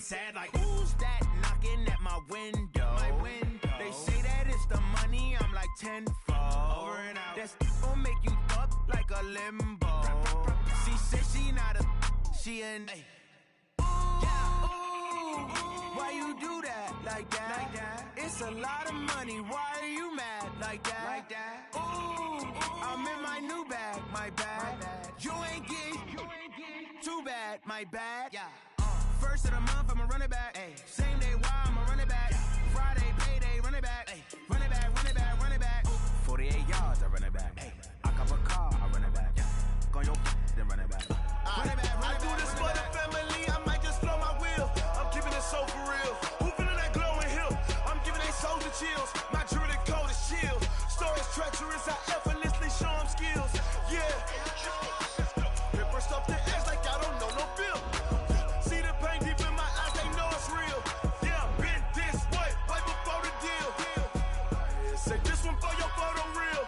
sad like, who's that knocking at my window? They say that it's the money, I'm like tenfold. Over and out. That's gon' make you up like a limbo. She said she not a, she an. Why you do that like that? It's a lot of money. Why are you mad like that? Ooh, I'm in my new bag, my bad. You ain't getting too bad, my bad. First of the month, I'ma run it back. Same day, why I'ma run it back. Friday, payday, run it back. Run it back, run it back, run it back. 48 yards, I run it back. I cop a car, I run it back. Go your then run it back. Run it back, run it back. I do this for the family, I might just blow my wheel. I'm keeping it so for real. Who feeling that glowing hill? I'm giving they souls the chills. My jewelry code is chill. Stories treacherous, I effortlessly show them skills. Yeah. Paper stuff the edge like I don't know no bill. See the pain deep in my eyes, they know it's real. Yeah, been this way, right before the deal. Say this one for your photo reel.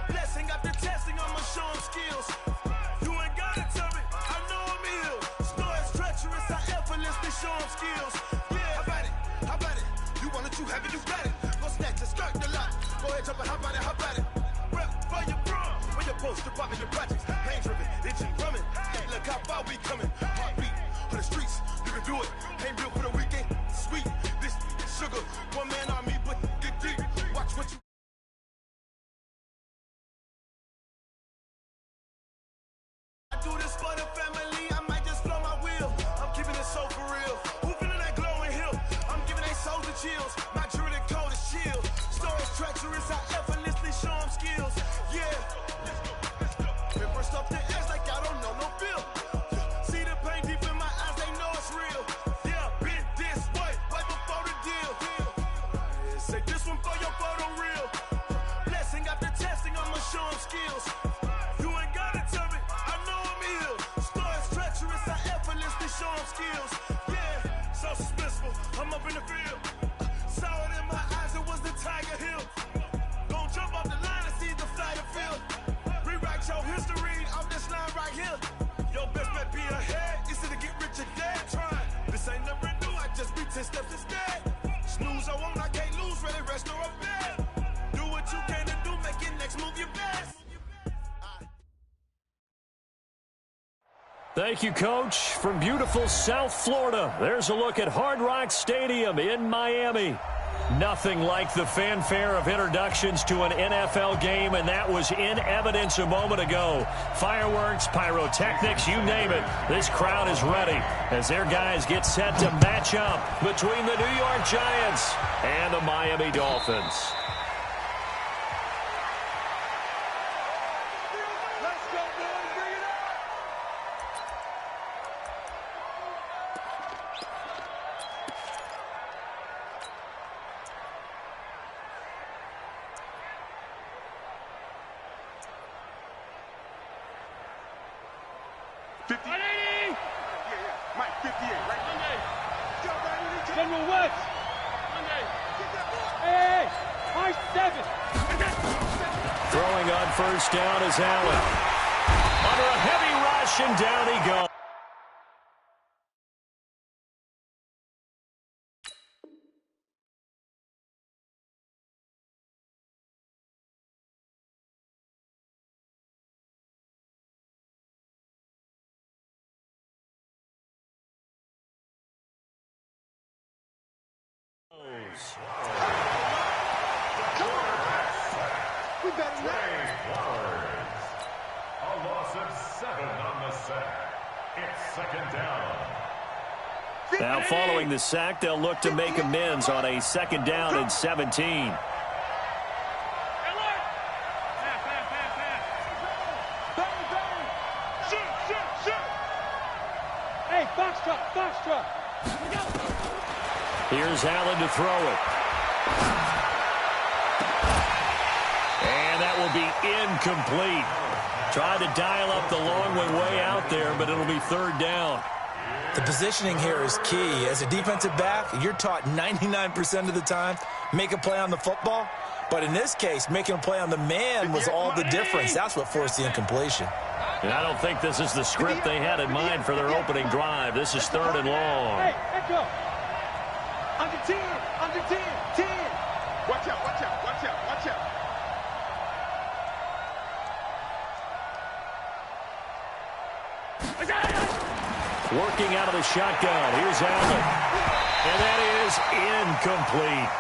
Blessing after testing, I'ma show them skills. You ain't gotta tell me, I know I'm ill. Stories treacherous, I effortlessly show them skills. Yeah, how about it? You want it, you have it, you got it. Go snatch a skirt, the lot. Go ahead, jump it, how about it? Rep for your bro. When you're supposed to pop in your projects. Pain driven, itching, drumming. Hey, look how far we coming. Heartbeat on the streets, you can do it. Ain't built for the weekend. Sweet, this is sugar. One man army, but get deep. Watch what you. I do this for the family, I might just blow my wheel. I'm keeping it so for real. Who feeling that glowing hill? I'm giving they souls the chills. My jewelry code is chill. Stories treacherous, I effortlessly show them skills. Yeah. Paper stuff the edge like I don't know no bill. See the pain deep in my eyes, they know it's real. Yeah, been this way, right before the deal. Say this one for your photo reel. Blessing after testing, I'ma show them skills. You ain't gotta tell me, I know I'm ill. Stories treacherous, I effortlessly show them skills. Yeah, so suspenseful, I'm up in the field. Saw it in my eyes, it was the Tiger Hill. Gon' jump off the line and see the flyer field. Rewrite your history off this line right here. Your best bet be ahead, easy to get rich or dead trying. This ain't never new, I just be 10 steps instead. Snooze, I won't, I can't lose, ready, rest or a bed. Do what you can to do, make your next move your best. Thank you, Coach. From beautiful South Florida, there's a look at Hard Rock Stadium in Miami. Nothing like the fanfare of introductions to an NFL game, and that was in evidence a moment ago. Fireworks, pyrotechnics, you name it. This crowd is ready as their guys get set to match up between the New York Giants and the Miami Dolphins. Throwing on first down is Allen. Under a heavy rush, and down he goes. A loss of 7 on the sack. It's second down. Now following the sack, they'll look to make amends on a second down and 17. Hey, box truck. Here's Allen to throw it. And that will be incomplete. Tried to dial up the long way out there, but it'll be third down. The positioning here is key. As a defensive back, you're taught 99% of the time, make a play on the football. But in this case, making a play on the man was all the difference. That's what forced the incompletion. And I don't think this is the script they had in mind for their opening drive. This is 3rd and long. Hey, echo. Under 10, under 10, 10. Watch out, watch out, watch out, watch out. Working out of the shotgun. Here's Allen. And that is incomplete.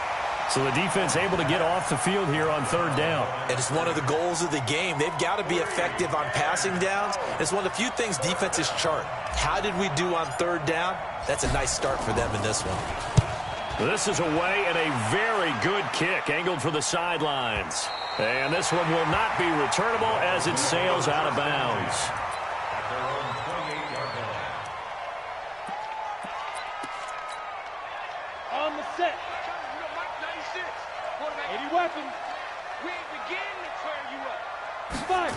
So the defense able to get off the field here on 3rd down. It is one of the goals of the game. They've got to be effective on passing downs. It's one of the few things defenses chart. How did we do on 3rd down? That's a nice start for them in this one. This is away and a very good kick angled for the sidelines. And this one will not be returnable as it sails out of bounds. On the set. 80 weapons. We begin to tear you up. Fight.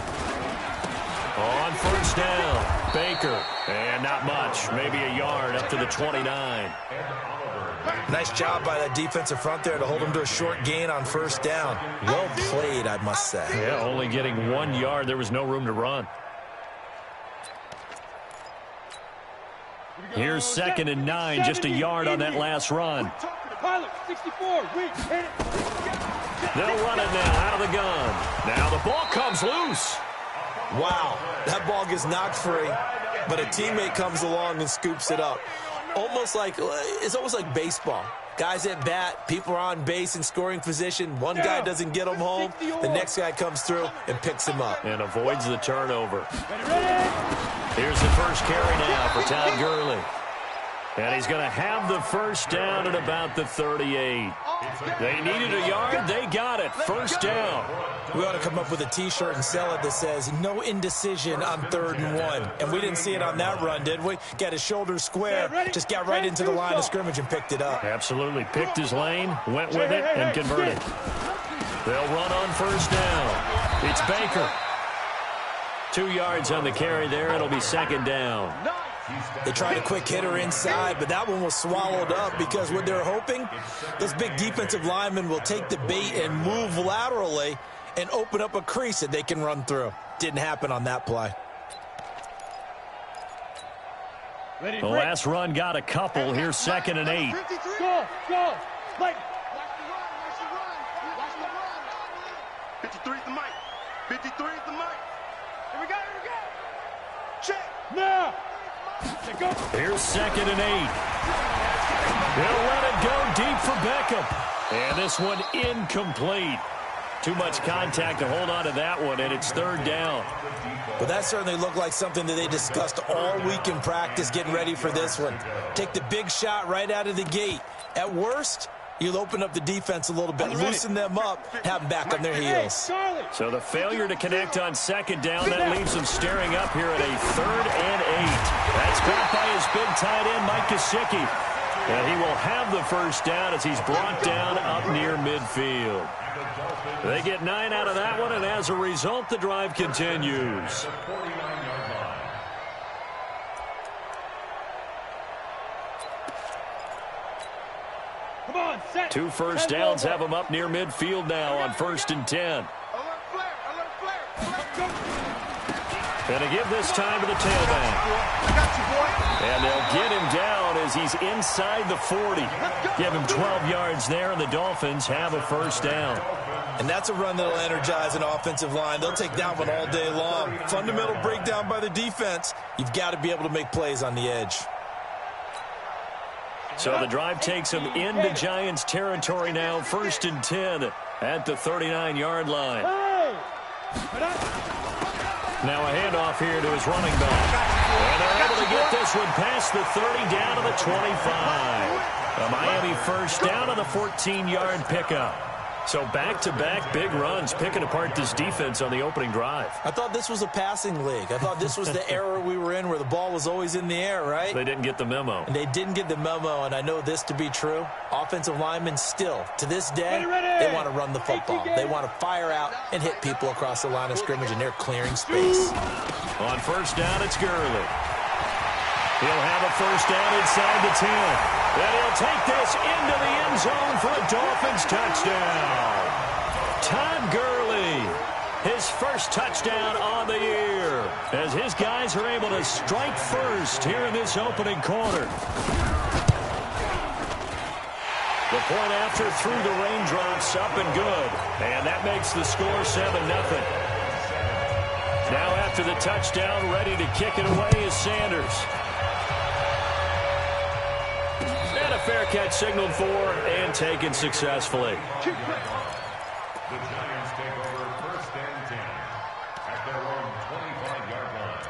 On 1st down, Baker. And not much, maybe a yard up to the 29. Nice job by that defensive front there to hold them to a short gain on 1st down. Well played, I must say. Yeah, only getting 1 yard. There was no room to run. Here's 2nd and 9, just a yard on that last run. Pilot, 64, weak, hit it. They'll run it now out of the gun. Now the ball comes loose. Wow, that ball gets knocked free, but a teammate comes along and scoops it up. It's almost like baseball. Guys at bat, people are on base in scoring position. One guy doesn't get him home. The next guy comes through and picks him up. And avoids the turnover. Here's the first carry now for Todd Gurley. And he's going to have the 1st down at about the 38. They needed a yard. They got it. 1st down. We ought to come up with a T-shirt and sell it that says, no indecision on 3rd and 1. And we didn't see it on that run, did we? Got his shoulders square, just got right into the line of scrimmage and picked it up. Absolutely. Picked his lane, went with it, and converted. They'll run on 1st down. It's Baker. 2 yards on the carry there. It'll be 2nd down. They tried a quick hitter inside, but that one was swallowed up because what they're hoping, those big defensive linemen will take the bait and move laterally and open up a crease that they can run through. Didn't happen on that play. The last run got a couple. Here's 2nd and 8. Go, go. Like. 53 is the mic. 53 is the mic. Here we go, here we go. Check. Now. Here's 2nd and 8. They'll let it go deep for Beckham. And this one incomplete. Too much contact to hold on to that one, and it's 3rd down. Well, that certainly looked like something that they discussed all week in practice getting ready for this one. Take the big shot right out of the gate. At worst, you'll open up the defense a little bit, loosen them up, have them back on their heels. So the failure to connect on 2nd down, that leaves them staring up here at a 3rd and 8. That's caught by his big tight end, Mike Gesicki. And he will have the 1st down as he's brought down up near midfield. They get 9 out of that one, and as a result, the drive continues. Come on, set. 2 first downs have them up near midfield now on 1st and 10. And to give this time to the tailback. And they'll get him down as he's inside the 40. Give him 12 yards there, and the Dolphins have a 1st down. And that's a run that'll energize an offensive line. They'll take that one all day long. Fundamental breakdown by the defense. You've got to be able to make plays on the edge. So the drive takes him into Giants territory now, 1st and 10 at the 39-yard line. Now a handoff here to his running back. And they're able to get this one past the 30 down to the 25. A Miami 1st down on the 14-yard pickup. So back-to-back big runs, picking apart this defense on the opening drive. I thought this was a passing league. I thought this was the era we were in where the ball was always in the air, right? They didn't get the memo. And they didn't get the memo, and I know this to be true. Offensive linemen still, to this day, they want to run the football. They want to fire out and hit people across the line of scrimmage, and they're clearing space. On 1st down, it's Gurley. He'll have a 1st down inside the 10. And he'll take this into the end zone for a Dolphins touchdown. Todd Gurley his first touchdown on the year, as his guys are able to strike first here in this opening quarter. The point after through the raindrops, up and good. And that makes the score 7-0. Now after the touchdown, ready to kick it away is Sanders. And a fair catch signaled for and taken successfully. The Giants take over 1st and 10 at their own 25-yard line.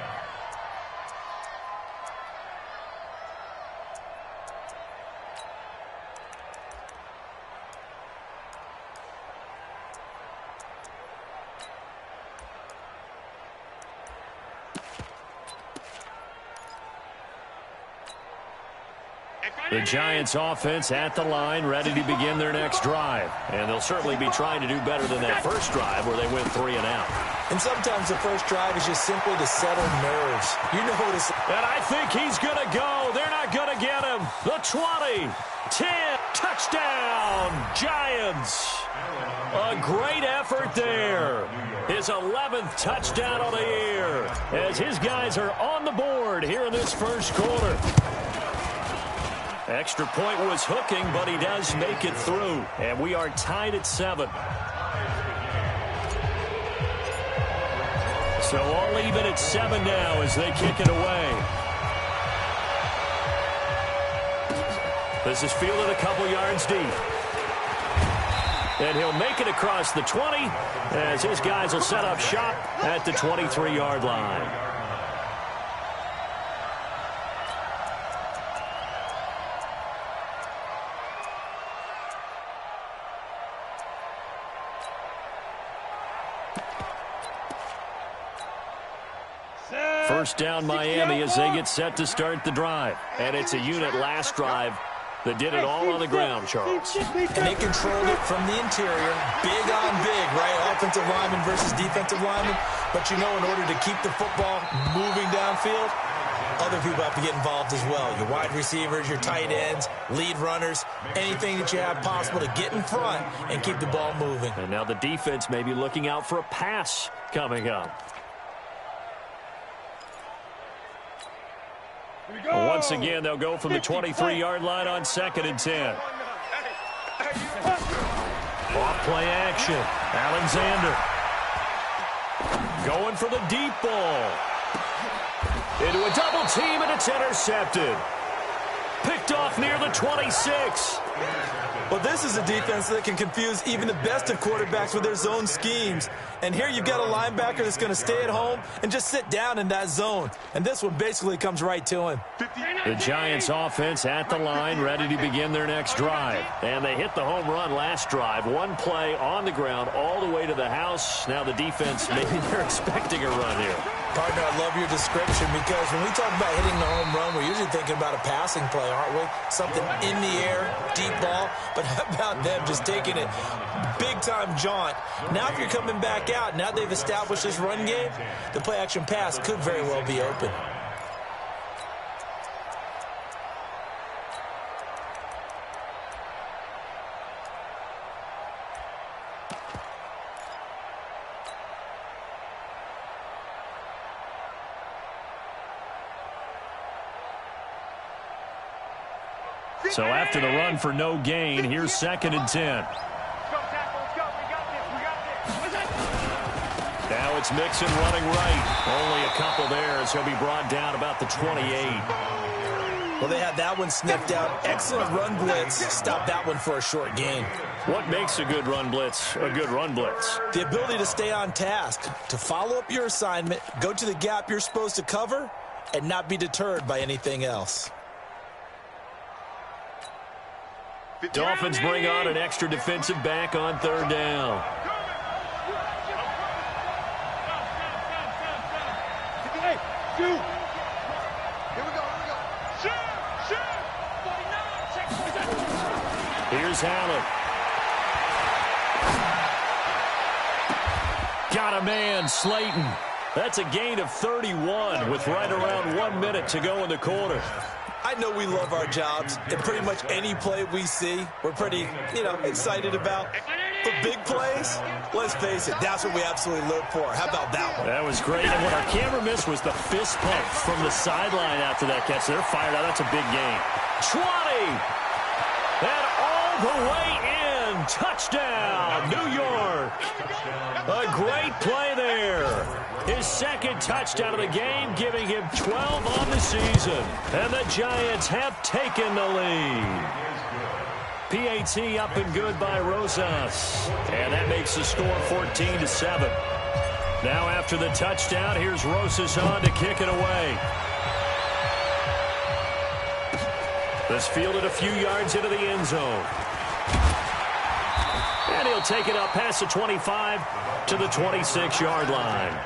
The Giants offense at the line, ready to begin their next drive. And they'll certainly be trying to do better than that first drive where they went 3 and out. And sometimes the first drive is just simply to settle nerves. You know what it's... And I think he's going to go. They're not going to get him. The 20, 10, touchdown, Giants. A great effort there. His 11th touchdown of the year as his guys are on the board here in this first quarter. Extra point was hooking, but he does make it through. And we are tied at 7. So all even at 7 now as they kick it away. This is fielded a couple yards deep. And he'll make it across the 20 as his guys will set up shop at the 23-yard line. First down Miami as they get set to start the drive. And it's a unit last drive that did it all on the ground, Charles. And they controlled it from the interior. Big on big, right? Offensive lineman versus defensive lineman. But you know, in order to keep the football moving downfield, other people have to get involved as well. Your wide receivers, your tight ends, lead runners, anything that you have possible to get in front and keep the ball moving. And now the defense may be looking out for a pass coming up. Once again, they'll go from the 23-yard line on 2nd and 10. Off play action. Alexander. Going for the deep ball. Into a double team, and it's intercepted. Picked off near the 26. Well, this is a defense that can confuse even the best of quarterbacks with their zone schemes. And here you've got a linebacker that's going to stay at home and just sit down in that zone. And this one basically comes right to him. The Giants offense at the line, ready to begin their next drive. And they hit the home run last drive. One play on the ground all the way to the house. Now the defense, maybe they're expecting a run here. Partner, I love your description because when we talk about hitting the home run, we're usually thinking about a passing play, aren't we? Something in the air, deep ball. But how about them just taking it big-time jaunt? Now if you're coming back out, now they've established this run game, the play-action pass could very well be open. So after the run for no gain, here's 2nd and 10. Now it's Mixon running right. Only a couple there as he'll be brought down about the 28. Well, they had that one sniffed out. Excellent run blitz. Stop that one for a short gain. What makes a good run blitz a good run blitz? The ability to stay on task, to follow up your assignment, go to the gap you're supposed to cover, and not be deterred by anything else. Dolphins bring on an extra defensive back on 3rd down. Here's Allen. Got a man, Slayton. That's a gain of 31 with right around 1 minute to go in the quarter. I know we love our jobs, and pretty much any play we see, we're pretty, excited about. But big plays, let's face it, that's what we absolutely live for. How about that one? That was great. And what our camera missed was the fist pump from the sideline after that catch. They're fired out. That's a big game. 20. And all the way in. Touchdown, New York. A great play there. His second touchdown of the game, giving him 12 on the season. And the Giants have taken the lead. PAT up and good by Rosas. And that makes the score 14-7. Now after the touchdown, here's Rosas on to kick it away. This fielded a few yards into the end zone. And he'll take it up past the 25 to the 26-yard line.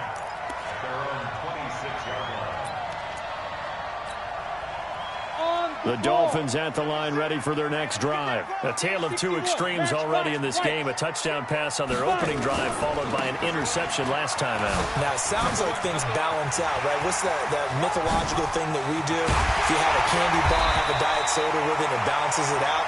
The Dolphins at the line ready for their next drive. A tale of two extremes already in this game. A touchdown pass on their opening drive followed by an interception last time out. Now, it sounds like things balance out, right? What's that mythological thing that we do? If you have a candy bar, have a diet soda with it, it balances it out.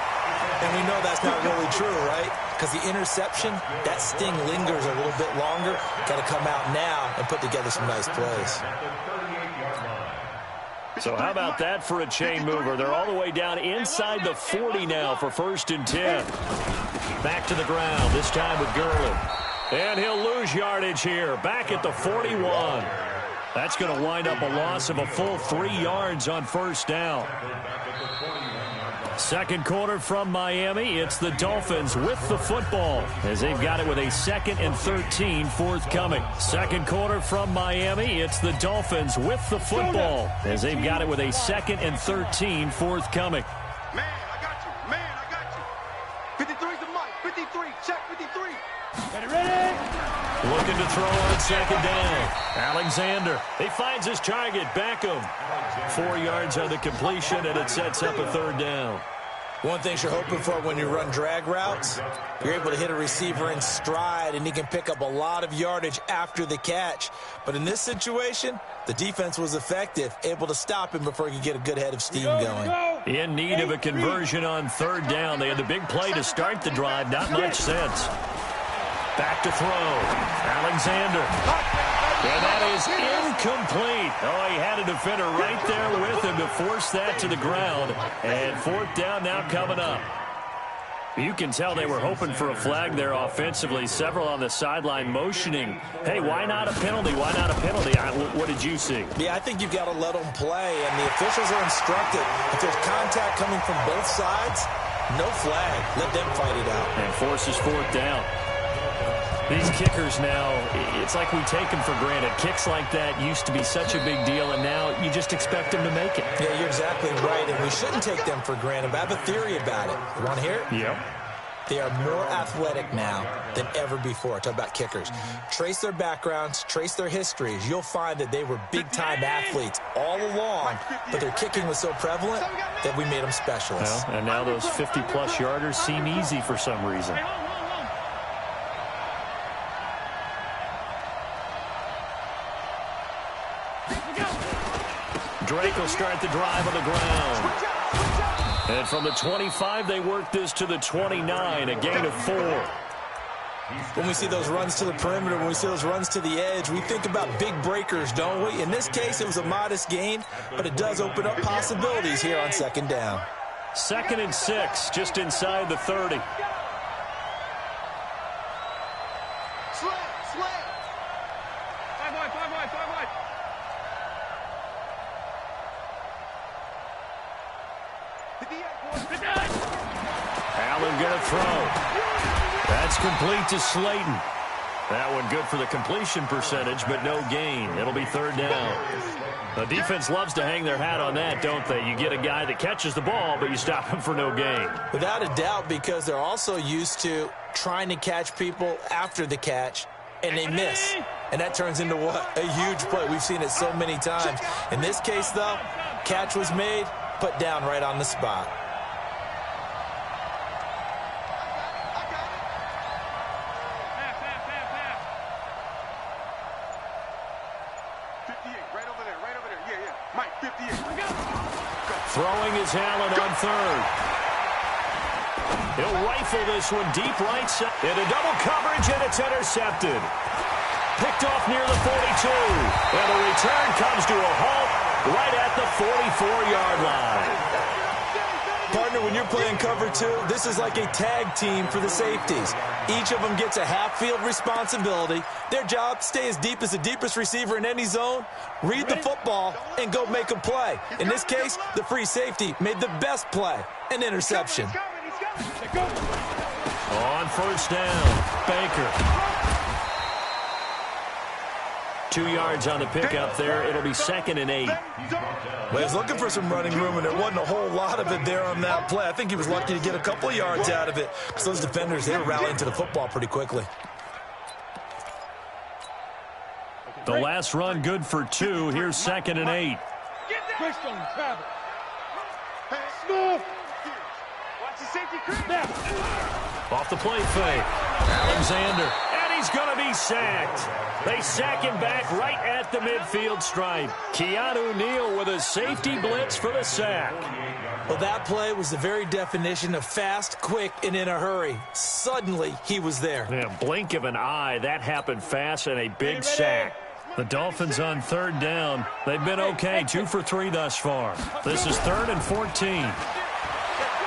And we know that's not really true, right? Because the interception, that sting lingers a little bit longer. Got to come out now and put together some nice plays. So how about that for a chain mover? They're all the way down inside the 40 now for 1st and 10. Back to the ground, this time with Gurley. And he'll lose yardage here, back at the 41. That's going to wind up a loss of a full 3 yards on 1st down. Second quarter from Miami. It's the Dolphins with the football as they've got it with a 2nd and 13 forthcoming. Second quarter from Miami. It's the Dolphins with the football as they've got it with a 2nd and 13 forthcoming. Man, I got you. Man, I got you. 53's the mic. 53. Check 53. Ready? Looking to throw on 2nd down. Alexander. He finds his target. Beckham. 4 yards on the completion, and it sets up a 3rd down. One thing you're hoping for when you run drag routes, you're able to hit a receiver in stride, and he can pick up a lot of yardage after the catch. But in this situation, the defense was effective, able to stop him before he could get a good head of steam going. In need of a conversion on 3rd down. They had the big play to start the drive. Not much sense. Back to throw. Alexander. And that is incomplete. Oh, he had a defender right there with him to force that to the ground. And 4th down now coming up. You can tell they were hoping for a flag there offensively. Several on the sideline motioning. Hey, why not a penalty? Why not a penalty? What did you see? Yeah, I think you've got to let them play, and the officials are instructed. If there's contact coming from both sides, no flag. Let them fight it out. And forces 4th down. These kickers now, it's like we take them for granted. Kicks like that used to be such a big deal, and now you just expect them to make it. Yeah, you're exactly right, and we shouldn't take them for granted. But I have a theory about it. You want to hear it? Yep. They are more athletic now than ever before. Talk about kickers. Trace their backgrounds, trace their histories. You'll find that they were big-time athletes all along, but their kicking was so prevalent that we made them specialists. Well, and now those 50-plus yarders seem easy for some reason. Drake will start the drive on the ground. And from the 25, they work this to the 29, a gain of 4. When we see those runs to the perimeter, when we see those runs to the edge, we think about big breakers, don't we? In this case, it was a modest gain, but it does open up possibilities here on 2nd down. 2nd and 6, just inside the 30. Slam. 5 wide. Allen going to throw. That's complete to Slayton. That one good for the completion percentage, but no gain. It'll be 3rd down. The defense loves to hang their hat on that, don't they? You get a guy that catches the ball, but you stop him for no gain. Without a doubt, because they're also used to trying to catch people after the catch, and they miss. And that turns into what? A huge play. We've seen it so many times. In this case, though, catch was made, put down right on the spot. Throwing is Allen on 3rd. He'll rifle this one deep right side. Into double coverage, and it's intercepted. Picked off near the 42. And the return comes to a halt right at the 44-yard line. Partner, when you're playing cover two, this is like a tag team for the safeties. Each of them gets a half-field responsibility. Their job, stay as deep as the deepest receiver in any zone, read the football, and go make a play. In this case, the free safety made the best play, an interception. On first down, Baker. 2 yards on the pickup there. It'll be 2nd and 8. Well, he was looking for some running room, and there wasn't a whole lot of it there on that play. I think he was lucky to get a couple of yards out of it. So those defenders, they were rallying to the football pretty quickly. The last run good for 2. Here's 2nd and 8. Off the play fake. Alexander. And he's going to be sacked. They sack him back right at the midfield stripe. Keanu Neal with a safety blitz for the sack. Well, that play was the very definition of fast, quick, and in a hurry. Suddenly, he was there. Yeah, blink of an eye. That happened fast and a big sack. The Dolphins on 3rd down. They've been okay, 2 for 3 thus far. This is 3rd and 14.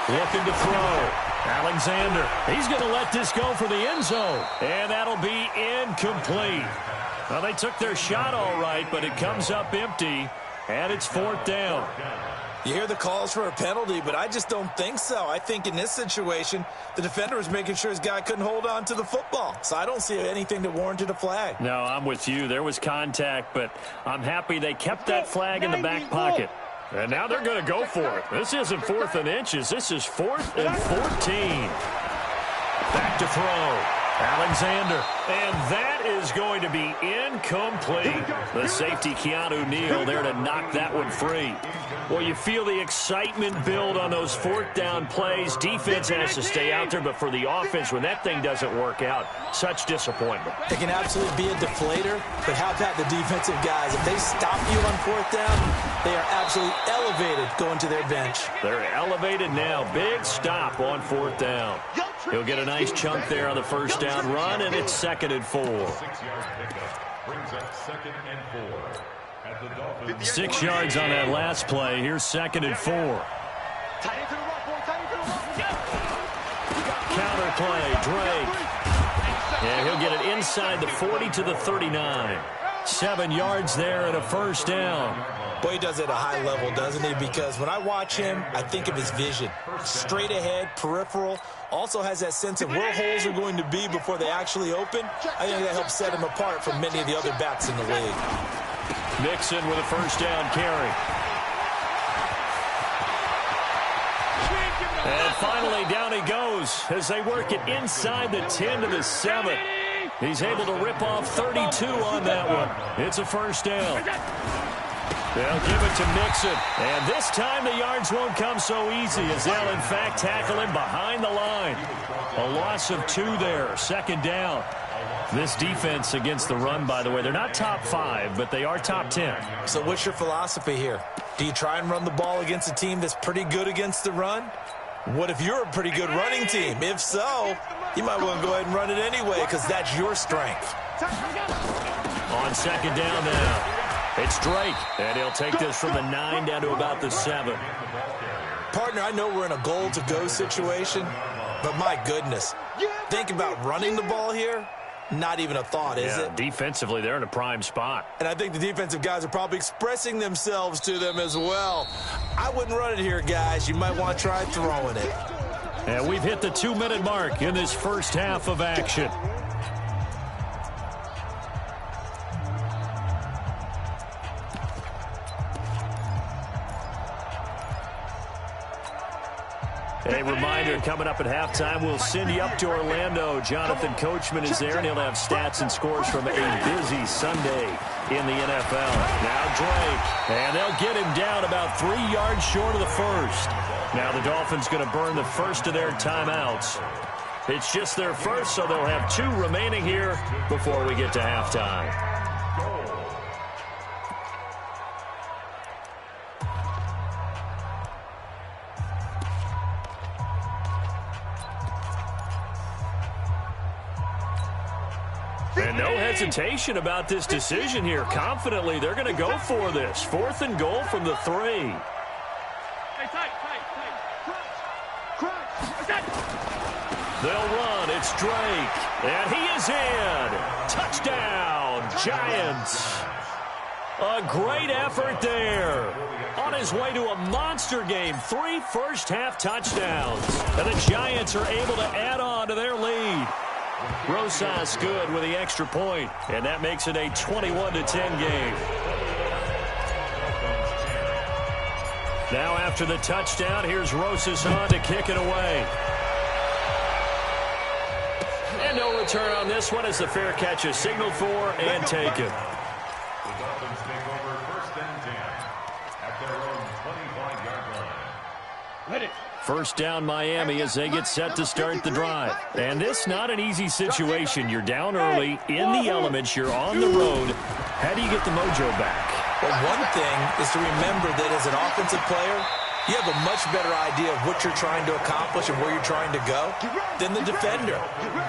Looking to throw. Alexander. He's going to let this go for the end zone. And that'll be incomplete. Well, they took their shot all right, but it comes up empty. And it's 4th down. You hear the calls for a penalty, but I just don't think so. I think in this situation, the defender was making sure his guy couldn't hold on to the football. So I don't see anything that warranted a flag. No, I'm with you. There was contact, but I'm happy they kept that flag in the back pocket. And now they're going to go for it. This isn't 4th and inches. This is 4th and 14. Back to throw. Alexander. And that is going to be incomplete. The safety, Keanu Neal, there to knock that one free. Well, you feel the excitement build on those 4th down plays. Defense has to stay out there, but for the offense, when that thing doesn't work out, such disappointment. It can absolutely be a deflator, but how about the defensive guys? If they stop you on 4th down, they are absolutely elevated going to their bench. They're elevated now. Big stop on 4th down. He'll get a nice chunk there on the first down run, and it's 2nd and 4. 6 yards on that last play. Here's 2nd and 4. Counter play, Drake. Yeah, he'll get it inside the 40 to the 39. 7 yards there and a first down. Boy, he does it at a high level, doesn't he? Because when I watch him, I think of his vision. Straight ahead, peripheral. Also has that sense of where holes are going to be before they actually open. I think that helps set him apart from many of the other backs in the league. Mixon with a first down carry. And finally, down he goes as they work it inside the 10 to the 7. He's able to rip off 32 on that one. It's a first down. They'll give it to Mixon. And this time the yards won't come so easy as they'll, in fact, tackle him behind the line. A loss of 2 there, 2nd down. This defense against the run, by the way, they're not top 5, but they are top 10. So what's your philosophy here? Do you try and run the ball against a team that's pretty good against the run? What if you're a pretty good running team? If so, you might want to go ahead and run it anyway because that's your strength. On 2nd down now. It's Drake, and he'll take this from the 9 down to about the 7. Partner, I know we're in a goal-to-go situation, but my goodness, think about running the ball here. Not even a thought, is it? Defensively, they're in a prime spot. And I think the defensive guys are probably expressing themselves to them as well. I wouldn't run it here, guys. You might want to try throwing it. And we've hit the 2-minute mark in this first half of action. A reminder, coming up at halftime, we'll send you up to Orlando. Jonathan Coachman is there, and he'll have stats and scores from a busy Sunday in the NFL. Now Drake, and they'll get him down about 3 yards short of the first. Now the Dolphins going to burn the first of their timeouts. It's just their first, so they'll have 2 remaining here before we get to halftime. And no hesitation about this decision here. Confidently, they're going to go for this. 4th and goal from the 3. Hey, tight. Crunch. They'll run. It's Drake. And he is in. Touchdown, Giants. A great effort there. On his way to a monster game. 3 first-half touchdowns. And the Giants are able to add on to their lead. Rosas good with the extra point, and that makes it a 21-10 game. Now after the touchdown, here's Rosas on to kick it away. And no return on this one as the fair catch is signaled for and taken. The Dolphins take over 1st and 10 at their own 25-yard line. Ready. First down Miami as they get set to start the drive. And this not an easy situation. You're down early, in the elements, you're on the road. How do you get the mojo back? Well, one thing is to remember that as an offensive player, you have a much better idea of what you're trying to accomplish and where you're trying to go than the defender.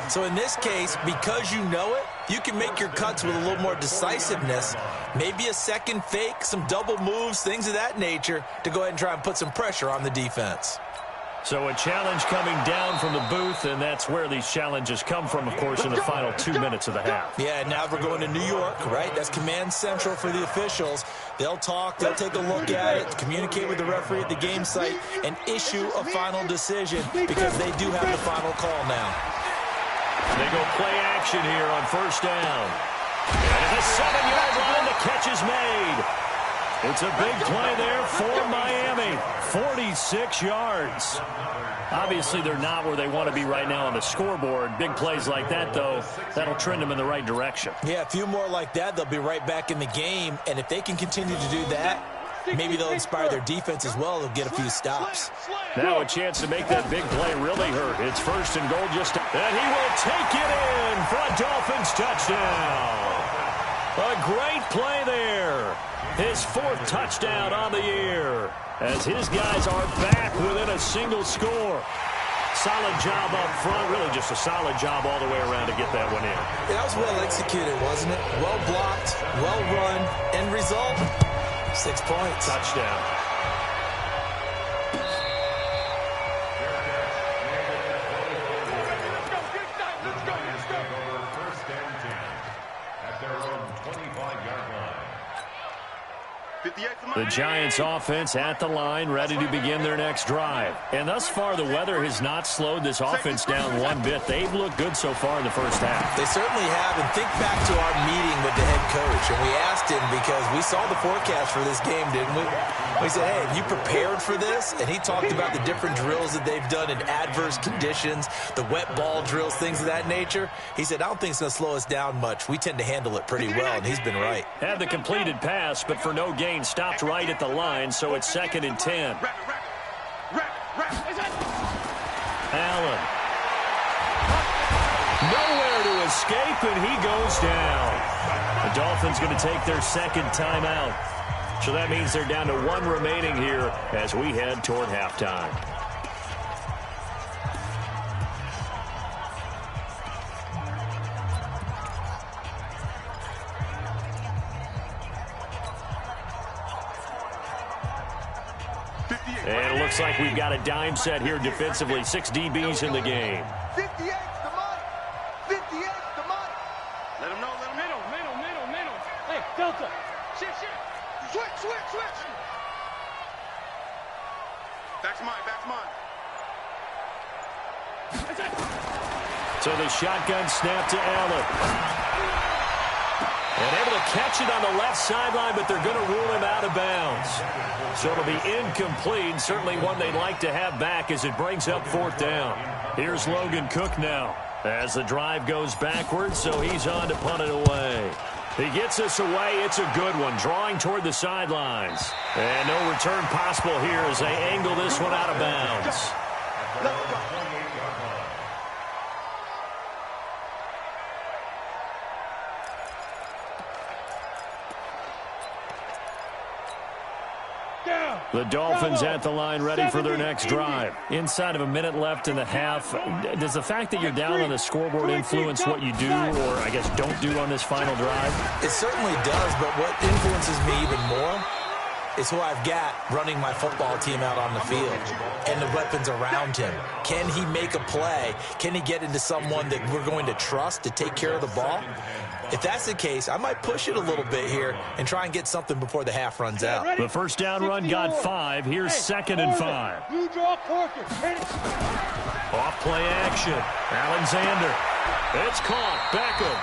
So in this case, because you know it, you can make your cuts with a little more decisiveness, maybe a second fake, some double moves, things of that nature, to go ahead and try and put some pressure on the defense. So a challenge coming down from the booth, and that's where these challenges come from, of course, in the final 2 minutes of the half. Yeah, now we're going to New York, right? That's command central for the officials. They'll talk, they'll take a look at it, communicate with the referee at the game site, and issue a final decision because they do have the final call now. They go play action here on first down. And at the 7-yard line, the catch is made. It's a big play there for Miami. 46 yards. Obviously, they're not where they want to be right now on the scoreboard. Big plays like that, though, that'll trend them in the right direction. Yeah, a few more like that, they'll be right back in the game. And if they can continue to do that, maybe they'll inspire their defense as well. They'll get a few stops. Now a chance to make that big play really hurt. It's 1st and goal and he will take it in for a Dolphins touchdown. A great play there. His 4th touchdown on the year as his guys are back within a single score. Solid job up front, really just a solid job all the way around to get that one in. That was well executed, wasn't it? Well blocked, well run, end result, 6 points. Touchdown. The Giants take over 1st and 10 at their own 25-yard line. The Giants offense at the line, ready to begin their next drive. And thus far, the weather has not slowed this offense down one bit. They've looked good so far in the first half. They certainly have. And think back to our meeting with the head coach. And we asked him because we saw the forecast for this game, didn't we? We said, hey, have you prepared for this? And he talked about the different drills that they've done in adverse conditions, the wet ball drills, things of that nature. He said, I don't think it's going to slow us down much. We tend to handle it pretty well, and he's been right. Had the completed pass, but for no gain, stopped right at the line, so it's 2nd and 10. Allen. Nowhere to escape, and he goes down. The Dolphins going to take their 2nd timeout. So that means they're down to 1 remaining here as we head toward halftime. And it looks like we've got a dime set here defensively. 6 DBs in the game. 58's the money. 58's the money. Let him know, let him know. Middle. Hey, Delta. Shit. Switch. Back's mine. So the shotgun snap to Allen. And able to catch it on the left sideline, but they're going to rule him out of bounds. So it'll be incomplete, certainly one they'd like to have back as it brings up 4th down. Here's Logan Cook now as the drive goes backwards, so he's on to punt it away. He gets us away. It's a good one, drawing toward the sidelines. And no return possible here as they angle this one out of bounds. The The Dolphins at the line ready for their next drive. Inside of a minute left in the half, does the fact that you're down on the scoreboard influence what you do, or I guess don't do on this final drive? It certainly does, but what influences me even more is who I've got running my football team out on the field and the weapons around him. Can he make a play? Can he get into someone that we're going to trust to take care of the ball? If that's the case, I might push it a little bit here and try and get something before the half runs out. The first down run got 5. Here's 2nd and 5. Off play action. Alexander. It's caught. Beckham.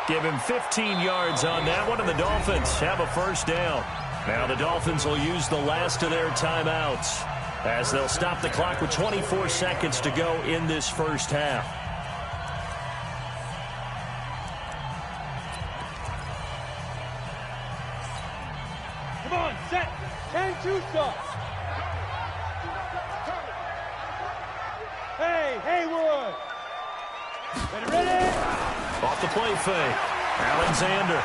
Give him 15 yards on that one, and the Dolphins have a first down. Now the Dolphins will use the last of their timeouts as they'll stop the clock with 24 seconds to go in this first half. Come on, set. 10-2 stop. Hey, Haywood. Ready? Off the play fake. Alexander.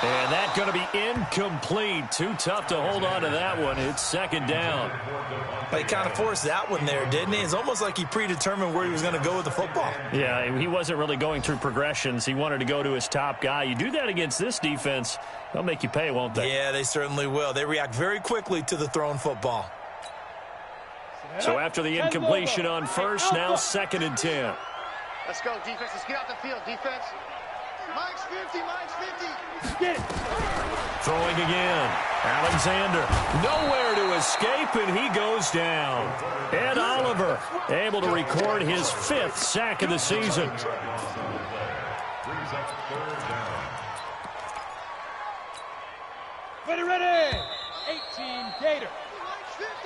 And that's going to be incomplete. Too tough to hold on to that one. It's 2nd down. He kind of forced that one there, didn't he? It's almost like he predetermined where he was going to go with the football. Yeah, he wasn't really going through progressions. He wanted to go to his top guy. You do that against this defense, they'll make you pay, won't they? Yeah, they certainly will. They react very quickly to the thrown football. So after the incompletion on first, now 2nd and 10. Let's go, defense. Let's get out the field, defense. Mike's 50, Mike's 50. Get it. Throwing again. Alexander nowhere to escape, and he goes down. Ed Oliver able to record his 5th sack of the season. Ready. 18 Gator.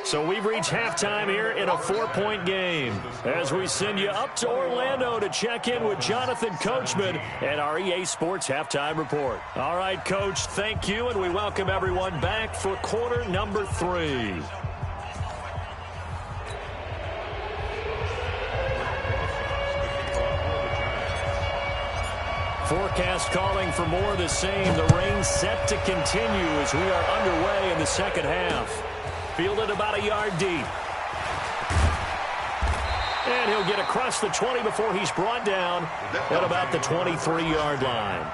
So we've reached halftime here in a 4-point game as we send you up to Orlando to check in with Jonathan Coachman and our EA Sports Halftime Report. All right, Coach, thank you, and we welcome everyone back for quarter number 3. Forecast calling for more of the same. The rain set to continue as we are underway in the second half. Fielded about a yard deep. And he'll get across the 20 before he's brought down at about the 23-yard line.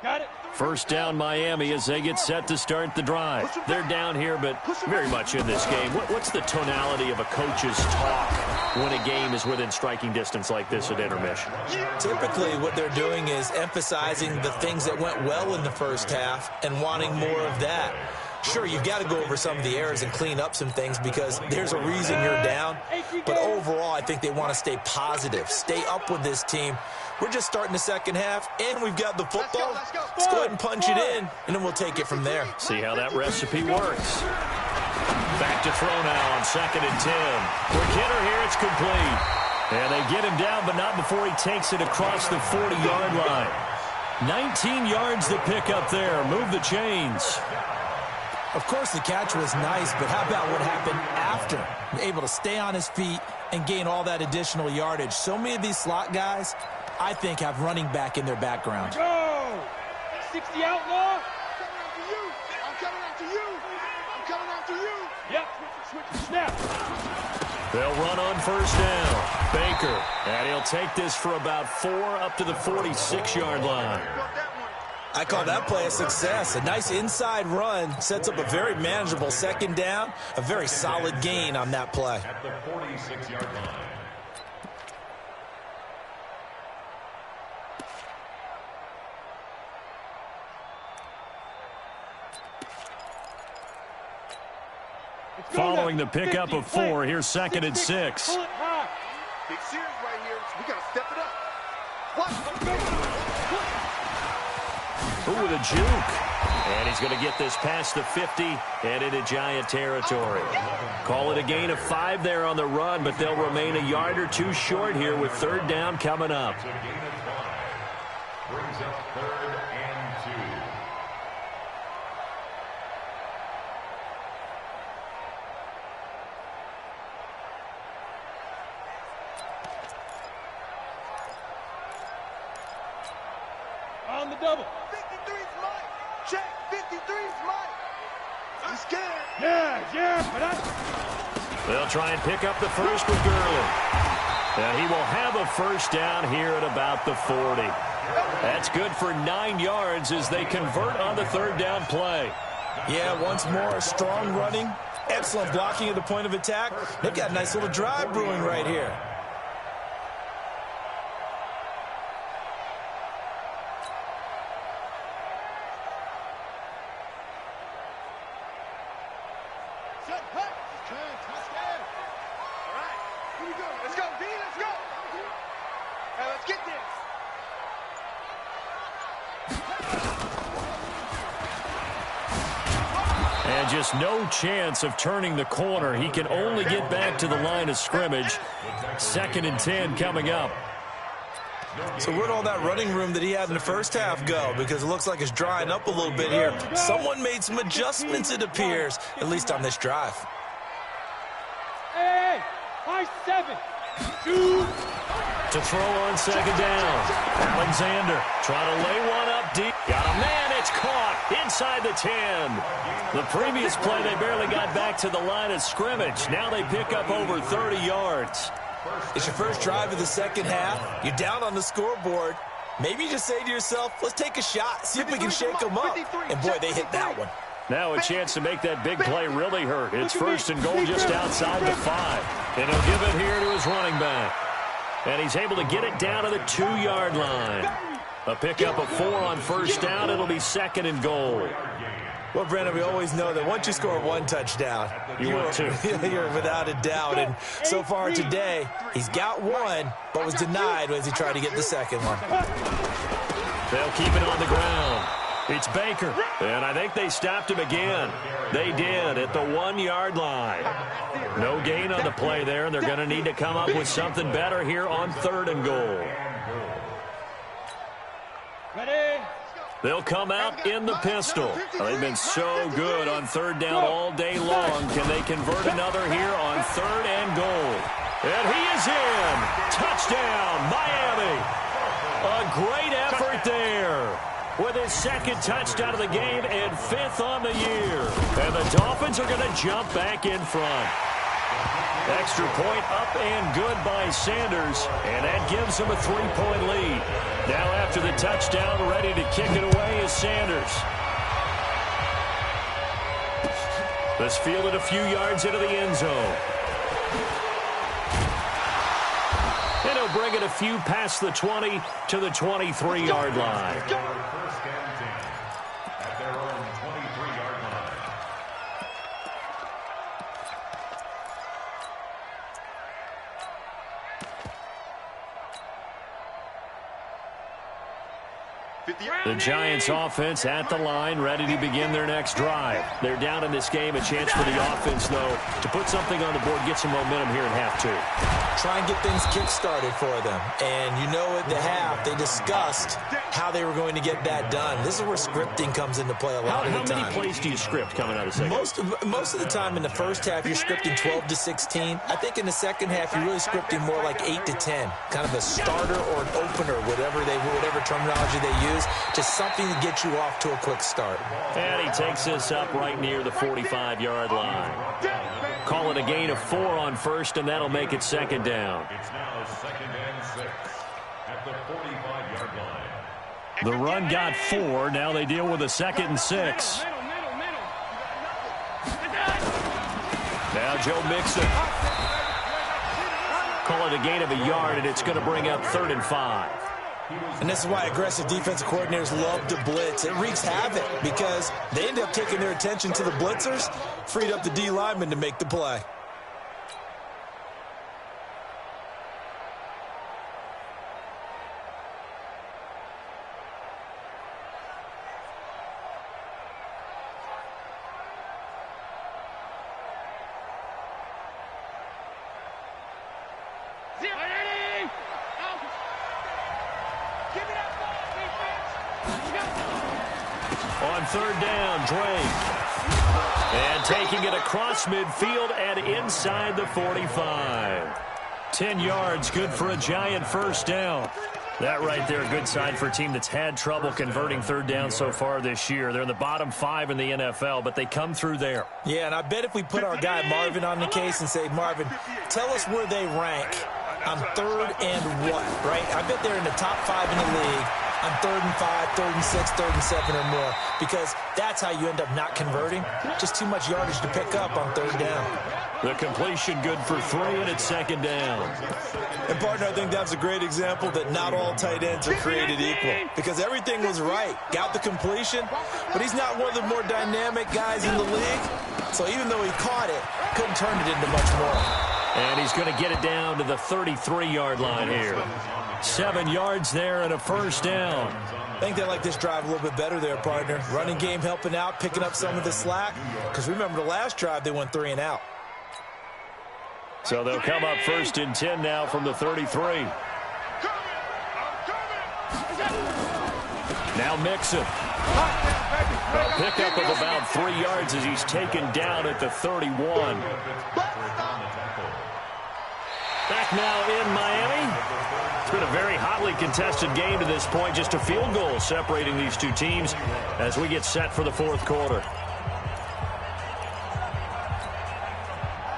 Got it. First down, Miami, as they get set to start the drive. They're down here, but very much in this game. What's the tonality of a coach's talk when a game is within striking distance like this at intermission? Typically, what they're doing is emphasizing the things that went well in the first half and wanting more of that. Sure, you've got to go over some of the errors and clean up some things because there's a reason you're down. But overall, I think they want to stay positive, stay up with this team. We're just starting the second half, and we've got the football. Let's go ahead and punch it in, and then we'll take it from there. See how that recipe works. Back to throw now on 2nd and 10. Quick hitter here, it's complete. And they get him down, but not before he takes it across the 40-yard line. 19 yards to pick up there. Move the chains. Of course, the catch was nice, but how about what happened after? Able to stay on his feet and gain all that additional yardage. So many of these slot guys, I think, have running back in their background. Go! 60 outlaw. I'm coming after you. I'm coming after you. Yep. Switch. Snap. They'll run on first down. Baker, and he'll take this for about 4 up to the 46-yard line. I call that play a success. A nice inside run sets up a very manageable second down. A very solid gain on that play. At the 46-yard line. Following the pickup of 4, here's 2nd and 6. Pull it high. Big series right here. We got to step it up. Ooh, with a juke. And he's going to get this past the 50 and into Giant territory. Call it a gain of 5 there on the run, but they'll remain a yard or 2 short here with 3rd down coming up. It's a gain of 5. Brings up 3rd and 2. double. 53's Mike. Check. 53's Mike. I'm scared. Yeah, but They'll try and pick up the first with Gurley. And he will have a first down here at about the 40. That's good for 9 yards as they convert on the third down play. Yeah, once more, strong running, excellent blocking at the point of attack. They've got a nice little drive brewing right here. And just no chance of turning the corner. He can only get back to the line of scrimmage. 2nd and 10 coming up. So where'd all that running room that he had in the first half go? Because it looks like it's drying up a little bit here. Someone made some adjustments, it appears, at least on this drive. Hey, 5-7. 2. To throw on 2nd down. Alexander trying to lay one up deep. Got a man, it's caught inside the 10. The previous play, they barely got back to the line of scrimmage. Now they pick up over 30 yards. It's your first drive of the second half. You're down on the scoreboard. Maybe you just say to yourself, let's take a shot, see if we can shake them up. And boy, they hit that one. Now a chance to make that big play really hurt. It's 1st and goal just outside the 5. And he'll give it here to his running back. And he's able to get it down to the 2-yard line. A pickup of 4 on first down. It'll be 2nd and goal. Well, Brandon, we always know that once you score 1 touchdown, you're without a doubt. And so far today, he's got 1, but was denied as he tried to get the second one. They'll keep it on the ground. It's Baker. And I think they stopped him again. They did at the 1-yard line. No gain on the play there, and they're going to need to come up with something better here on 3rd and goal. Ready? They'll come out in the pistol. They've been so good on 3rd down all day long. Can they convert another here on 3rd and goal? And he is in. Touchdown, Miami. A great effort there. With his 2nd touchdown of the game and 5th on the year. And the Dolphins are going to jump back in front. Extra point up and good by Sanders, and that gives them a 3-point lead. Now after the touchdown, ready to kick it away is Sanders. This fielded a few yards into the end zone. And he'll bring it a few past the 20 to the 23-yard line. The Giants offense at the line, ready to begin their next drive. They're down in this game. A chance for the offense, though, to put something on the board, get some momentum here in half 2. Try and get things kick-started for them. And you know at the half, they discussed how they were going to get that done. This is where scripting comes into play a lot of the time. How many plays do you script coming out of the second? Most of the time in the first half, you're scripting 12 to 16. I think in the second half, you're really scripting more like 8 to 10. Kind of a starter or an opener, whatever terminology they use. Just something to get you off to a quick start. And he takes this up right near the 45-yard line. Call it a gain of 4 on first, and that'll make it 2nd down. It's now 2nd and 6 at the 45-yard line. The run got 4. Now they deal with a 2nd and 6. Now Joe Mixon. Call it a gain of a yard, and it's going to bring up 3rd and 5. And this is why aggressive defensive coordinators love to blitz. It wreaks havoc because they end up taking their attention to the blitzers, freed up the D lineman to make the play. On 3rd down, Drake. And taking it across midfield and inside the 45. 10 yards, good for a Giant first down. That right there, a good sign for a team that's had trouble converting third down so far this year. They're in the bottom 5 in the NFL, but they come through there. Yeah, and I bet if we put our guy Marvin on the case and say, Marvin, tell us where they rank on third and what, right? I bet they're in the top 5 in the league on 3rd and 5, 3rd and 6, 3rd and 7 or more, because that's how you end up not converting. Just too much yardage to pick up on third down. The completion good for 3, and it's second down. And, partner, I think that's a great example that not all tight ends are created equal, because everything was right. Got the completion, but he's not one of the more dynamic guys in the league. So even though he caught it, couldn't turn it into much more. And he's going to get it down to the 33-yard line here. 7 yards there and a first down. I think they like this drive a little bit better there, partner. Running game helping out, picking up some of the slack. Because remember, the last drive, they went 3 and out. So they'll come up 1st and 10 now from the 33. Now Mixon. A pickup of about 3 yards as he's taken down at the 31. Back now in Miami. It's been a very hotly contested game to this point. Just a field goal separating these two teams as we get set for the fourth quarter.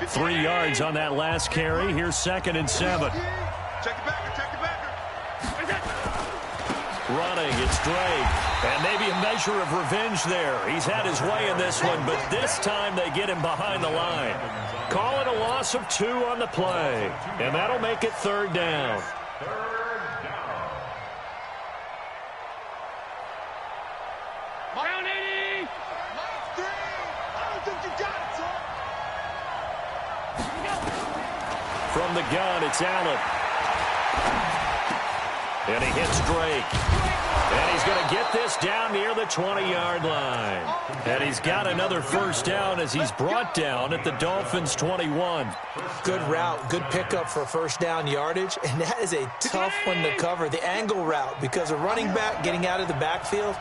3 yards on that last carry. Here's 2nd and 7. Check the backer, check the backer. Running, it's Drake. And maybe a measure of revenge there. He's had his way in this one, but this time they get him behind the line. Call it a loss of 2 on the play. And that'll make it 3rd down. Down 80. From the gun, it's Allen. And he hits Drake. And he's going to get this down near the 20-yard line. And he's got another first down as he's brought down at the Dolphins' 21. Good route, good pickup for first down yardage. And that is a tough one to cover, the angle route, because a running back getting out of the backfield,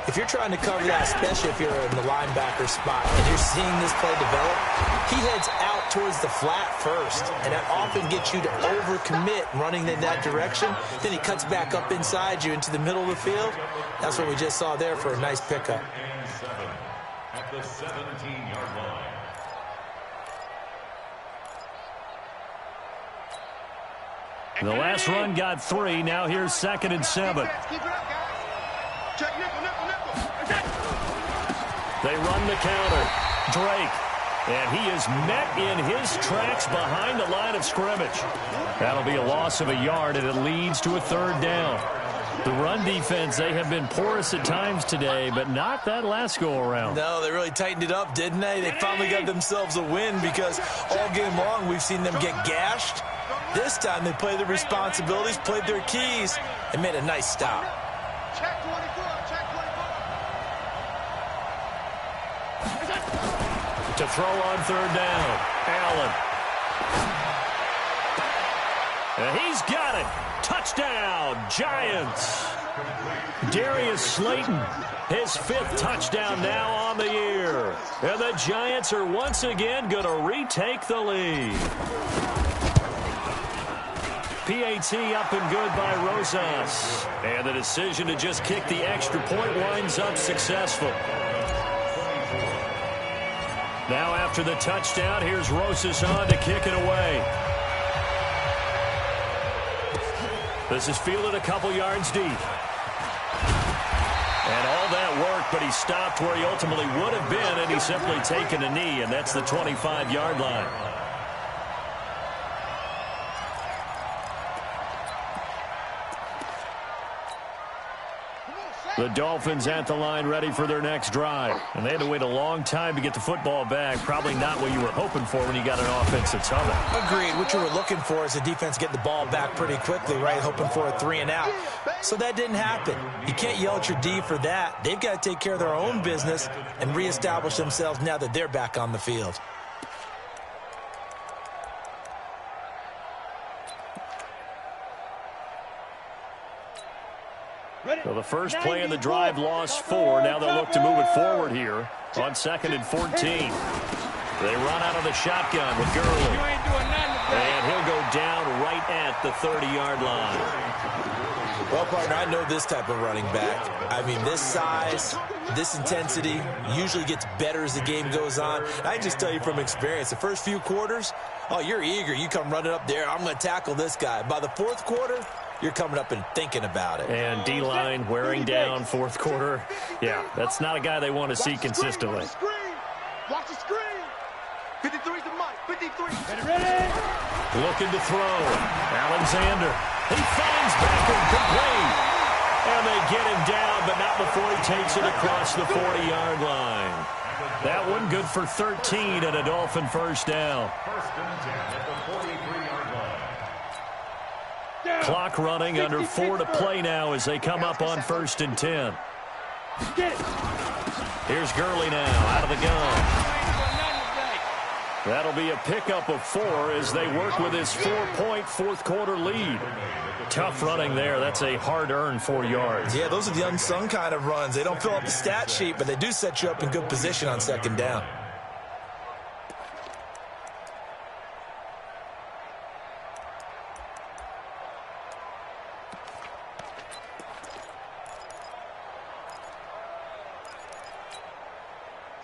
if you're trying to cover that, especially if you're in the linebacker spot and you're seeing this play develop, he heads out towards the flat first, and that often gets you to overcommit running in that direction. Then he cuts back up inside you into the middle of the field. That's what we just saw there for a nice pickup. At the 17-yard line. The last run got 3. Now here's 2nd and 7. Keep it up, guys. Check nickel, nickel, nickel. They run the counter. Drake. And he is met in his tracks behind the line of scrimmage. That'll be a loss of a yard, and it leads to a 3rd down. The run defense, they have been porous at times today, but not that last go-around. No, they really tightened it up, didn't they? They finally got themselves a win because all game long we've seen them get gashed. This time they played their responsibilities, played their keys, and made a nice stop. Check 24, check 24. To throw on 3rd down, Allen. And he's got it. Touchdown, Giants. Darius Slayton, his 5th touchdown now on the year. And the Giants are once again going to retake the lead. PAT up and good by Rosas. And the decision to just kick the extra point winds up successful. Now after the touchdown, here's Rosas on to kick it away. This is fielded a couple yards deep. And all that work, but he stopped where he ultimately would have been, and he's simply taken a knee, and that's the 25-yard line. The Dolphins at the line ready for their next drive. And they had to wait a long time to get the football back. Probably not what you were hoping for when you got an offense that's humming. Agreed. What you were looking for is the defense getting the ball back pretty quickly, right? Hoping for a 3 and out. So that didn't happen. You can't yell at your D for that. They've got to take care of their own business and reestablish themselves now that they're back on the field. So the first play in the drive lost 4. Now they'll look to move it forward here on 2nd and 14. They run out of the shotgun with Gurley. And he'll go down right at the 30-yard line. Well, partner, I know this type of running back. I mean, this size, this intensity usually gets better as the game goes on. I can just tell you from experience, the first few quarters, oh, you're eager. You come running up there, I'm going to tackle this guy. By the fourth quarter, you're coming up and thinking about it. And D-line wearing down fourth quarter. Yeah, that's not a guy they want to see consistently. Watch the screen. 53's the mic. 53. Ready? Looking to throw. Alexander. He finds Beckham complete. And they get him down, but not before he takes it across the 40-yard line. That one good for 13 and a Dolphin first down. First and 10 at the 43-yard line. Clock running under 4 to play now as they come up on first and 10. Here's Gurley now out of the gun. That'll be a pickup of 4 as they work with his 4-point fourth-quarter lead. Tough running there. That's a hard-earned 4 yards. Yeah, those are the unsung kind of runs. They don't fill up the stat sheet, but they do set you up in good position on second down.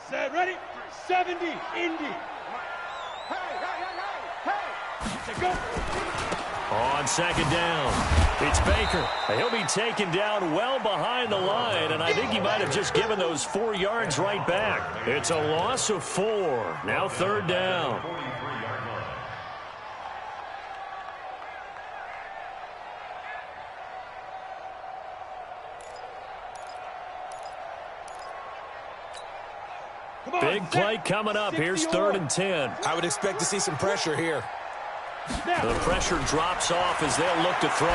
Set, ready? 70, Indy. Go. On second down, it's Baker. He'll be taken down well behind the line, and I think he might have just given those 4 yards right back. It's a loss of 4. Now third down. 43-yard line. Come on, Big play coming up. Here's third and 10. I would expect to see some pressure here. The pressure drops off as they'll look to throw.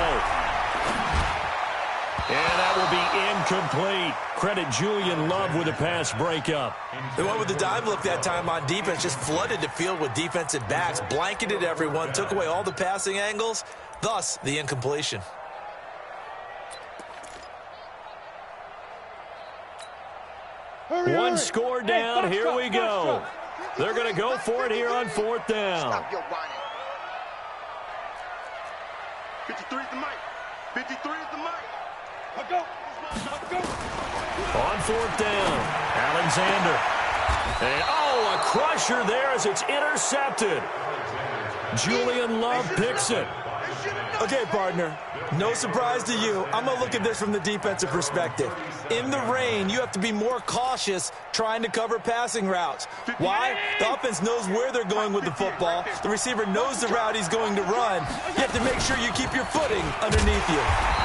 And that will be incomplete. Credit Julian Love with a pass breakup. They went with the dive look that time on defense, just flooded the field with defensive backs, blanketed everyone, took away all the passing angles, thus the incompletion. One score down. Here we go. They're going to go for it here on fourth down. Stop your whining. 53 is the mic. 53 is the mic. Go. On fourth down, Alexander. And, oh, a crusher there as it's intercepted. Julian Love picks it. Okay, partner, no surprise to you. I'm going to look at this from the defensive perspective. In the rain, you have to be more cautious trying to cover passing routes. Why? The offense knows where they're going with the football. The receiver knows the route he's going to run. You have to make sure you keep your footing underneath you.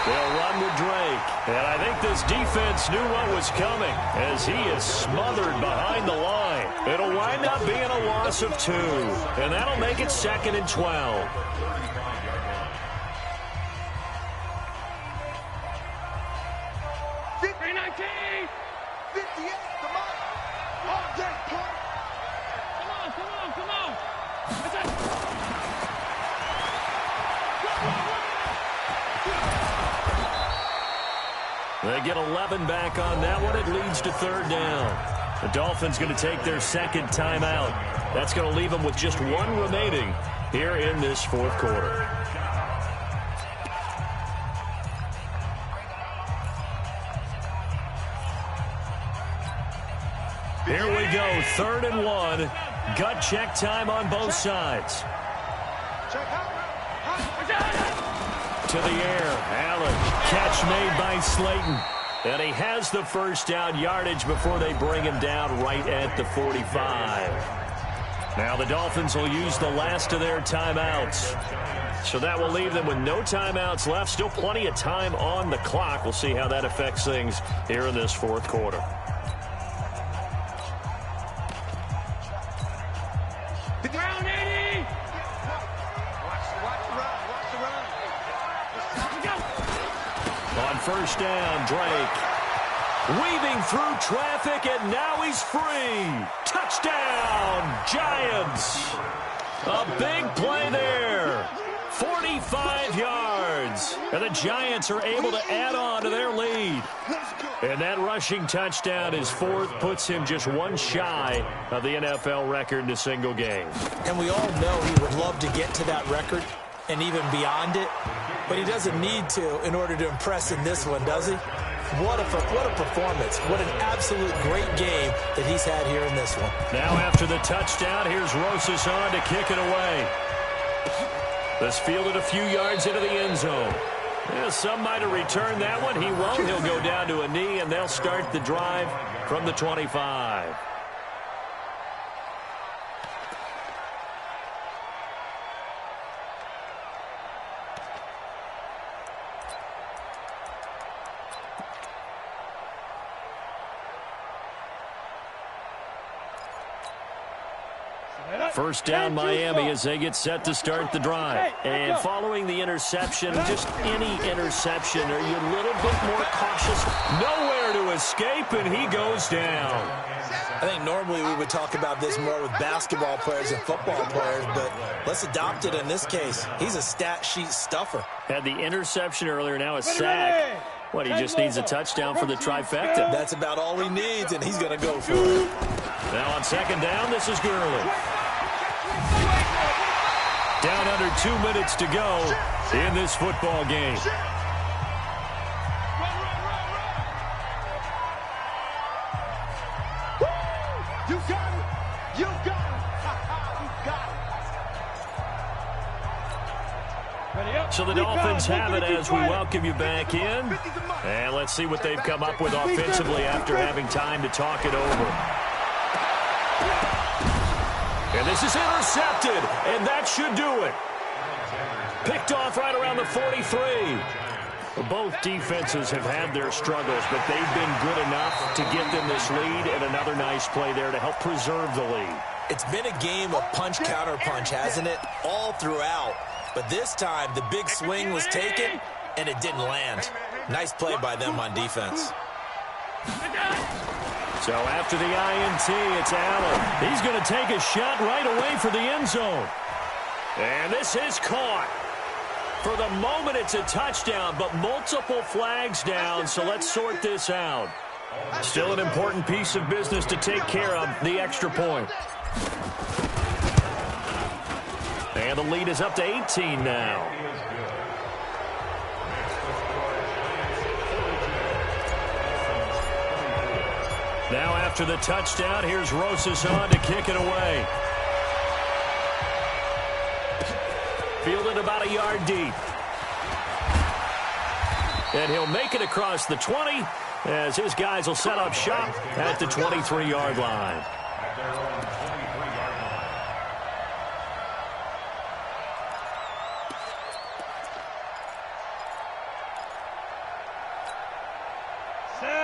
They'll run with Drake. And I think this defense knew what was coming as he is smothered behind the line. It'll wind up being a loss of 2. And that'll make it second and 12. 319. 58 is the mic. All day, point. Come on. That's it. They get 11 back on that one. It leads to third down. The Dolphins going to take their second timeout. That's going to leave them with just 1 remaining here in this fourth quarter. Here we go, third and 1. Gut check time on both sides. To the air, Allen. Catch made by Slayton. And he has the first down yardage before they bring him down right at the 45. Now the Dolphins will use the last of their timeouts. So that will leave them with no timeouts left. Still plenty of time on the clock. We'll see how that affects things here in this fourth quarter. Round 80. Watch the run. On first down, Drake. Weaving through traffic, and now he's free. Touchdown, Giants. A big play there. 45 yards. And the Giants are able to add on to their lead. And that rushing touchdown is 4th, puts him just 1 shy of the NFL record in a single game. And we all know he would love to get to that record. and even beyond it, but he doesn't need to in order to impress in this one, does he? What a performance. What an absolute great game that he's had here in this one. Now after the touchdown, here's Rosas on to kick it away. This fielded a few yards into the end zone. Yeah, some might have returned that one. He won't. He'll go down to a knee, and they'll start the drive from the 25. First down, Miami, as they get set to start the drive. And following the interception, just any interception, are you a little bit more cautious? Nowhere to escape, and he goes down. I think normally we would talk about this more with basketball players and football players, but let's adopt it in this case. He's a stat sheet stuffer. Had the interception earlier, now a sack. What, he just needs a touchdown for the trifecta. That's about all he needs, and he's going to go for it. Now on second down, this is Gurley. Down under 2 minutes to go in this football game. You got it. You got it. You got it. So the Dolphins have it as we welcome you back in. And let's see what they've come up with offensively after having time to talk it over. And this is intercepted, and that should do it. Picked off right around the 43. Both defenses have had their struggles, but they've been good enough to get them this lead, and another nice play there to help preserve the lead. It's been a game of punch-counter-punch, hasn't it? All throughout. But this time, the big swing was taken, and it didn't land. Nice play by them on defense. So after the INT, it's Allen. He's going to take a shot right away for the end zone. And this is caught. For the moment, it's a touchdown, but multiple flags down, so let's sort this out. Still an important piece of business to take care of, the extra point. And the lead is up to 18 now. Now after the touchdown, here's Rosas on to kick it away. Fielded about a yard deep. And he'll make it across the 20 as his guys will set up shop at the 23-yard line.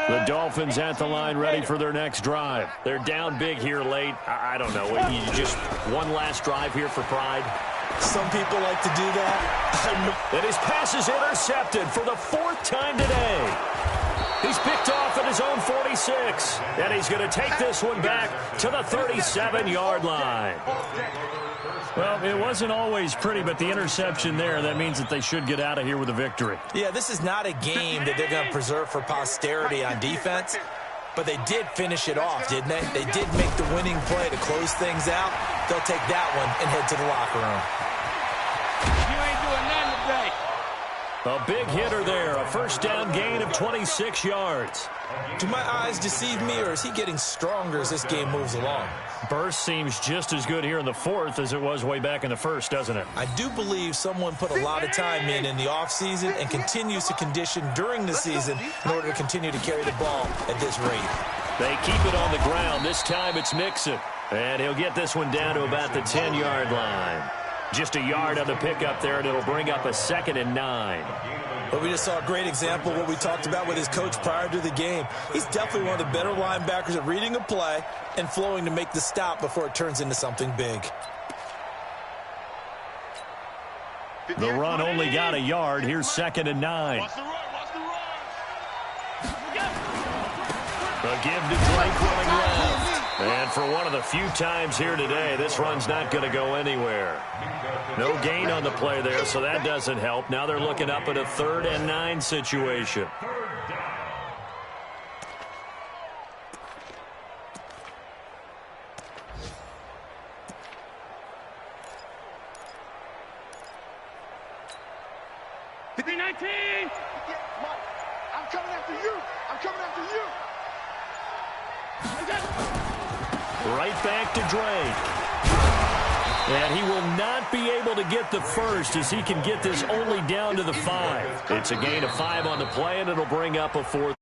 The Dolphins at the line ready for their next drive. They're down big here late. I don't know. You just one last drive here for pride. Some people like to do that. And his pass is intercepted for the 4th time today. He's picked off at his own 46. And he's going to take this one back to the 37-yard line. Well, it wasn't always pretty, but the interception there, that means that they should get out of here with a victory. Yeah, this is not a game that they're going to preserve for posterity on defense, but they did finish it off, didn't they? They did make the winning play to close things out. They'll take that one and head to the locker room. You ain't doing nothing today. A big hitter there, a first down gain of 26 yards. Do my eyes deceive me, or is he getting stronger as this game moves along? Burst seems just as good here in the 4th as it was way back in the 1st, doesn't it? I do believe someone put a lot of time in the offseason and continues to condition during the season in order to continue to carry the ball at this rate. They keep it on the ground. This time it's Mixon. And he'll get this one down to about the 10-yard line. Just a yard on the pickup there, and it'll bring up a 2nd and 9. But we just saw a great example of what we talked about with his coach prior to the game. He's definitely one of the better linebackers at reading a play and flowing to make the stop before it turns into something big. The run only got a yard. Here's 2nd and 9. Watch the run. Watch the run. A give to Drake running left. And for one of the few times here today, this run's not going to go anywhere. No gain on the play there, so that doesn't help. Now they're looking up at a 3rd and 9 situation. 50-19. Mike, I'm coming after you. I'm coming after you. Right back to Drake. And he will not be able to get the first as he can get this only down to the 5. It's a gain of 5 on the play, and it'll bring up a 4th.